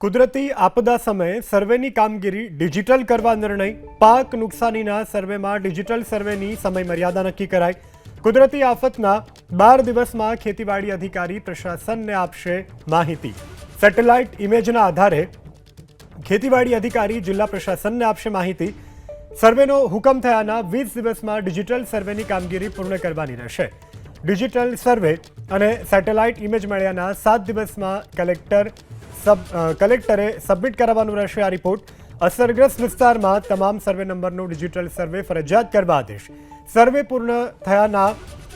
કુદરતી આપદા સમયે સર્વેની કામગીરી ડિજિટલ કરવા નિર્ણય. પાક નુકસાનીના સર્વેમાં ડિજિટલ સર્વેની સમય મર્યાદા નક્કી કરાઈ. કુદરતી આફતના 12 દિવસમાં ખેતીવાડી અધિકારી પ્રશાસનને આપશે માહિતી. સેટેલાઇટ ઇમેજના આધારે ખેતીવાડી અધિકારી જિલ્લા પ્રશાસનને આપશે માહિતી. સર્વેનો હુકમ થયાના 20 દિવસમાં ડિજિટલ સર્વેની કામગીરી પૂર્ણ કરવાની રહેશે. ડિજિટલ સર્વે અને સેટેલાઇટ ઇમેજ મળ્યાના 7 દિવસમાં કલેક્ટરે સબમિટ કરાવવાનો રહેશે આ રિપોર્ટ. અસરગ્રસ્ત વિસ્તારમાં તમામ સર્વે નંબરનો ડિજિટલ સર્વે ફરજિયાત કરવા આદેશ. સર્વે પૂર્ણ થયાના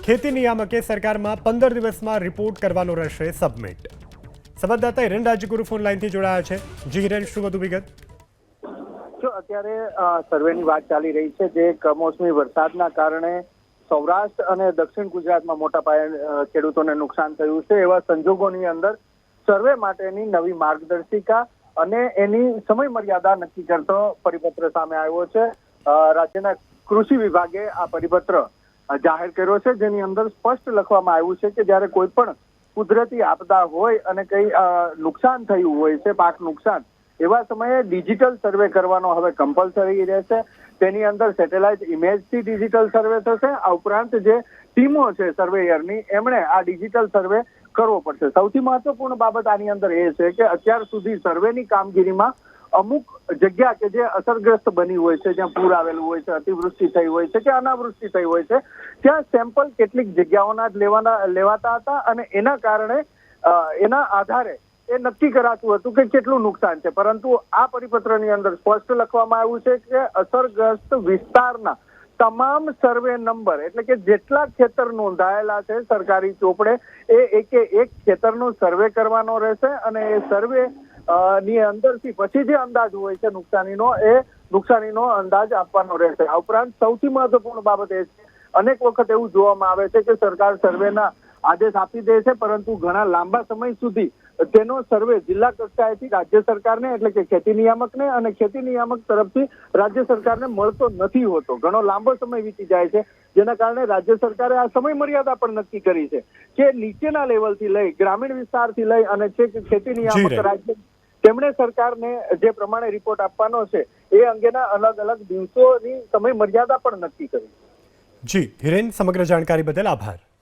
ખેતી નિયામકે સરકારમાં 15 દિવસમાં રિપોર્ટ કરવાનો રહેશે સબમિટ. સંવાદદાતા હિરેન રાજગુરુ ફોન લાઈનથી જોડાયા છે. જી હિરેન, શું વધુ વિગત? અત્યારે સર્વેની વાત ચાલી રહી છે, જે કમોસમી વરસાદના કારણે સૌરાષ્ટ્ર અને દક્ષિણ ગુજરાતમાં મોટા પાયે ખેડૂતોને નુકસાન થયું છે. એવા સંજોગોની અંદર સર્વે માટેની નવી માર્ગદર્શિકા અને એની સમય મર્યાદા નક્કી કરતો પરિપત્ર સામે આવ્યો છે. રાજ્યના કૃષિ વિભાગે આ પરિપત્ર જાહેર કર્યો છે, જેની અંદર સ્પષ્ટ લખવામાં આવ્યું છે કે જ્યારે કોઈ પણ કુદરતી આપદા હોય અને કઈ નુકસાન થયું હોય છે, પાક નુકસાન, એવા સમયે ડિજિટલ સર્વે કરવાનો હવે કમ્પલસરી રહેશે. તેની અંદર સેટેલાઇટ ઇમેજથી ડિજિટલ સર્વે થશે. આ ઉપરાંત જે ટીમો છે સર્વેયરની, એમણે આ ડિજિટલ સર્વે કરવો પડશે. સૌથી મહત્વપૂર્ણ બાબત આની અંદર એ છે કે અત્યાર સુધી સર્વેની કામગીરીમાં અમુક જગ્યા કે જે અસરગ્રસ્ત બની હોય છે, જ્યાં પૂર આવેલું હોય છે, અતિવૃષ્ટિ થઈ હોય છે કે અનાવૃષ્ટિ થઈ હોય છે, ત્યાં સેમ્પલ કેટલીક જગ્યાઓના જ લેવાતા હતા અને એના કારણે એના આધારે એ નક્કી કરાતું હતું કે કેટલું નુકસાન છે. પરંતુ આ પરિપત્રની અંદર સ્પષ્ટ લખવામાં આવ્યું છે કે અસરગ્રસ્ત વિસ્તારના તમામ સર્વે નંબર, એટલે કે જેટલા ખેતર નોંધાયેલા છે સરકારી ચોપડે, એ એક ખેતરનો સર્વે કરવાનો રહેશે અને એ સર્વે ની અંદરથી પછી જે અંદાજ હોય છે નુકસાનીનો અંદાજ આપવાનો રહેશે. આ ઉપરાંત સૌથી મહત્વપૂર્ણ બાબત એ છે, અનેક વખત એવું જોવામાં આવે છે કે સરકાર સર્વેના આદેશ આપી દે છે, પરંતુ ઘણા લાંબા સમય સુધી તેનો સર્વે જિલ્લા કક્ષાએથી રાજ્ય સરકારને, એટલે કે ખેતી નિયામકને, અને ખેતી નિયામક તરફથી રાજ્ય સરકારને મળતો નથી હોતો. ઘણો લાંબો સમય વીતી જાય છે, જેના કારણે રાજ્ય સરકારે આ સમય મર્યાદા પણ નક્કી કરી છે કે નીચેના લેવલથી લઈ, ગ્રામીણ વિસ્તારથી લઈ અને ખેતી નિયામક રાજ્ય, તેમણે સરકારને જે પ્રમાણે રિપોર્ટ આપવાનો છે એ અંગેના અલગ અલગ દિવસોની સમય મર્યાદા પણ નક્કી કરી. જી હિરેન, સમગ્ર જાણકારી બદલ આભાર.